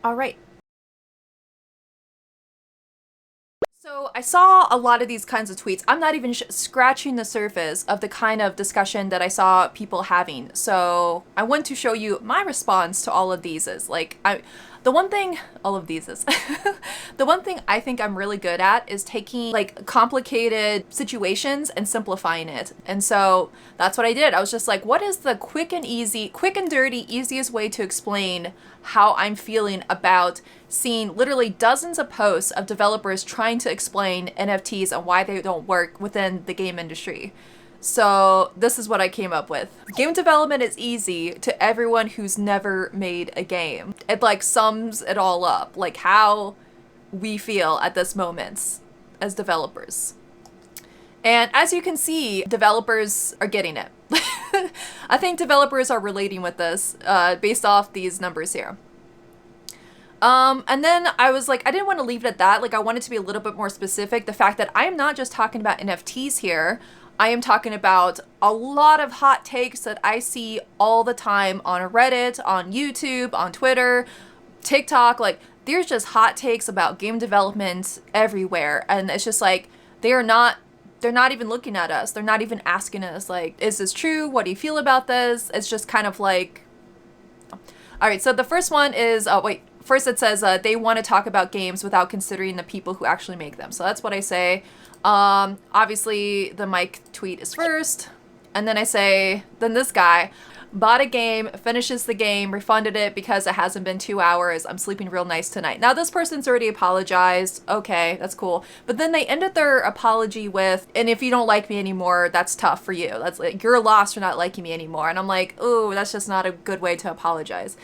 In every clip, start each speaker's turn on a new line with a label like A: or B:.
A: All right. So I saw a lot of these kinds of tweets. I'm not even scratching the surface of the kind of discussion that I saw people having. So I want to show you my response to all of these is like the one thing all of these is the one thing I think I'm really good at is taking like complicated situations and simplifying it. And so that's what I did. I was just like, what is the quick and dirty, easiest way to explain how I'm feeling about seeing literally dozens of posts of developers trying to explain NFTs and why they don't work within the game industry. So this is what I came up with. Game development is easy to everyone who's never made a game. It like sums it all up, like how we feel at this moment as developers. And as you can see, developers are getting it. I think developers are relating with this based off these numbers here. And then I was like, I didn't want to leave it at that. Like I wanted to be a little bit more specific. The fact that I am not just talking about NFTs here. I am talking about a lot of hot takes that I see all the time on Reddit, on YouTube, on Twitter, TikTok. Like there's just hot takes about game development everywhere. And it's just like, they're not even looking at us. They're not even asking us like, is this true? What do you feel about this? It's just kind of like, all right. So the first one is, first it says they want to talk about games without considering the people who actually make them. So that's what I say. Obviously the Mike tweet is first. And then I say, then this guy bought a game, finishes the game, refunded it because it hasn't been 2 hours. I'm sleeping real nice tonight. Now this person's already apologized. Okay, that's cool. But then they ended their apology with, and if you don't like me anymore, that's tough for you. That's like, you're lost for not liking me anymore. And I'm like, ooh, that's just not a good way to apologize.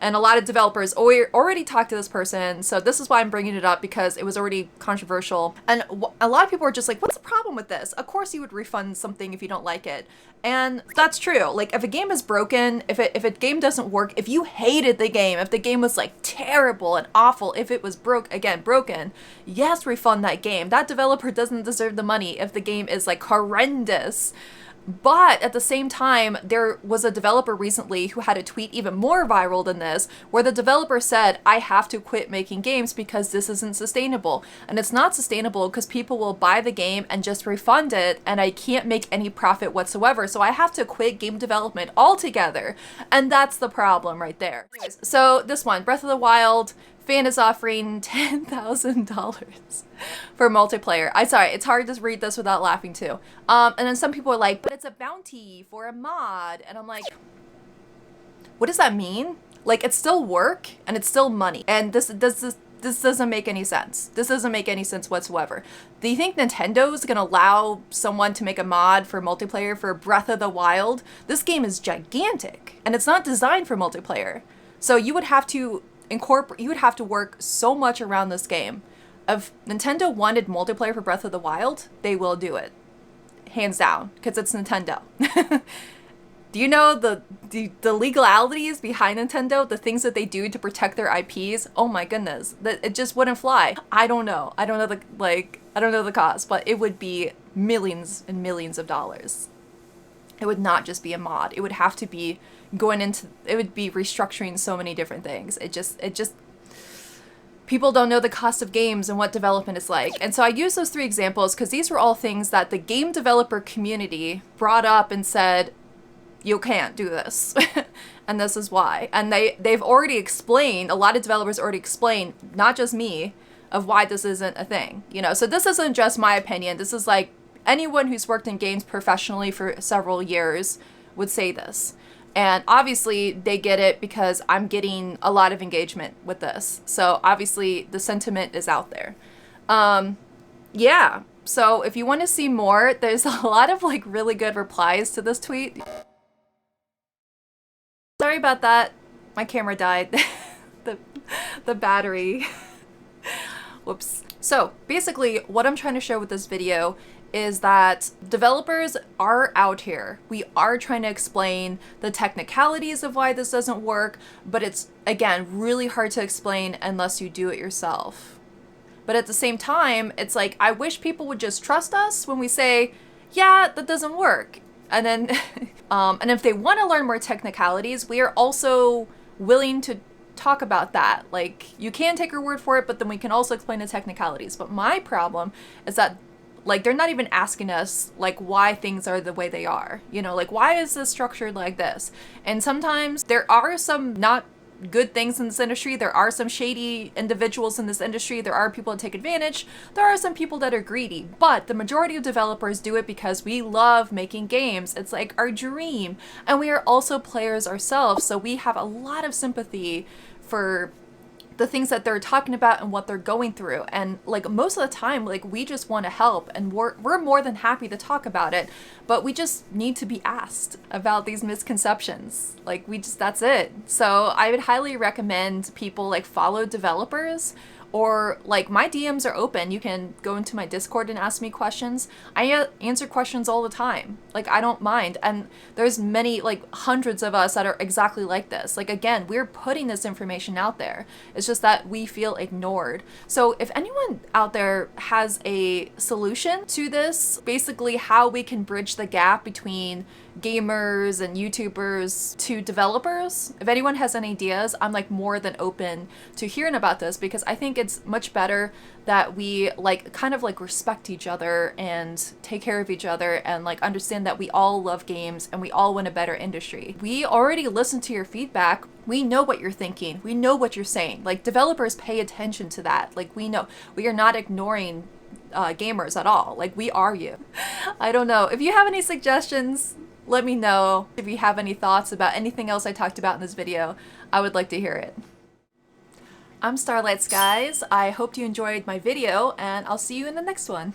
A: And a lot of developers already talked to this person, so this is why I'm bringing it up, because it was already controversial. And a lot of people are just like, what's the problem with this? Of course you would refund something if you don't like it. And that's true. Like, if a game is broken, if a game doesn't work, if you hated the game, if the game was like terrible and awful, if it was broken, yes, refund that game. That developer doesn't deserve the money if the game is like horrendous. But at the same time, there was a developer recently who had a tweet even more viral than this, where the developer said, I have to quit making games because this isn't sustainable. And it's not sustainable because people will buy the game and just refund it, and I can't make any profit whatsoever. So I have to quit game development altogether. And that's the problem right there. Anyways, so this one, Breath of the Wild, fan is offering $10,000 for multiplayer. Sorry, it's hard to read this without laughing too. And then some people are like, but it's a bounty for a mod. And I'm like, what does that mean? Like, it's still work and it's still money. And this doesn't make any sense. This doesn't make any sense whatsoever. Do you think Nintendo is going to allow someone to make a mod for multiplayer for Breath of the Wild? This game is gigantic and it's not designed for multiplayer. So you would have to work so much around this game. If Nintendo wanted multiplayer for Breath of the Wild, they will do it. Hands down, because it's Nintendo. Do you know the legalities behind Nintendo, the things that they do to protect their IPs? Oh my goodness, that it just wouldn't fly. I don't know the cost, but it would be millions and millions of dollars. It would not just be a mod. It would have to be it would be restructuring so many different things. It just people don't know the cost of games and what development is like. And so I use those three examples because these were all things that the game developer community brought up and said, you can't do this. And this is why. And they've already explained, a lot of developers already explained, not just me, of why this isn't a thing. You know, so this isn't just my opinion. This is like anyone who's worked in games professionally for several years would say this. And obviously they get it because I'm getting a lot of engagement with this. So obviously the sentiment is out there. Yeah. So if you want to see more, there's a lot of like really good replies to this tweet. Sorry about that. My camera died. the battery. Whoops. So basically what I'm trying to show with this video is that developers are out here. We are trying to explain the technicalities of why this doesn't work, but it's, again, really hard to explain unless you do it yourself. But at the same time, it's like, I wish people would just trust us when we say, yeah, that doesn't work. And then And if they want to learn more technicalities, we are also willing to talk about that. Like, you can take our word for it, but then we can also explain the technicalities. But my problem is that, like, they're not even asking us, like, why things are the way they are. You know, like, why is this structured like this? And sometimes there are some not good things in this industry. There are some shady individuals in this industry. There are people that take advantage. There are some people that are greedy. But the majority of developers do it because we love making games. It's like our dream. And we are also players ourselves. So we have a lot of sympathy for the things that they're talking about and what they're going through. And like most of the time, like we just want to help, and we're more than happy to talk about it, but we just need to be asked about these misconceptions. Like that's it. So I would highly recommend people like follow developers, or like my DMs are open. You can go into my Discord and ask me questions. I answer questions all the time. Like, I don't mind. And there's many, like hundreds of us that are exactly like this. Like, again, we're putting this information out there. It's just that we feel ignored. So if anyone out there has a solution to this, basically how we can bridge the gap between gamers and YouTubers to developers, if anyone has any ideas, I'm like more than open to hearing about this, because I think it's much better that we like kind of like respect each other and take care of each other, and like understand that we all love games and we all want a better industry. We already listened to your feedback. We know what you're thinking. We know what you're saying. Like, developers pay attention to that. Like, we know. We are not ignoring gamers at all. Like, we are you. I don't know. If you have any suggestions, let me know. If you have any thoughts about anything else I talked about in this video, I would like to hear it. I'm Starlight Skies. I hope you enjoyed my video, and I'll see you in the next one.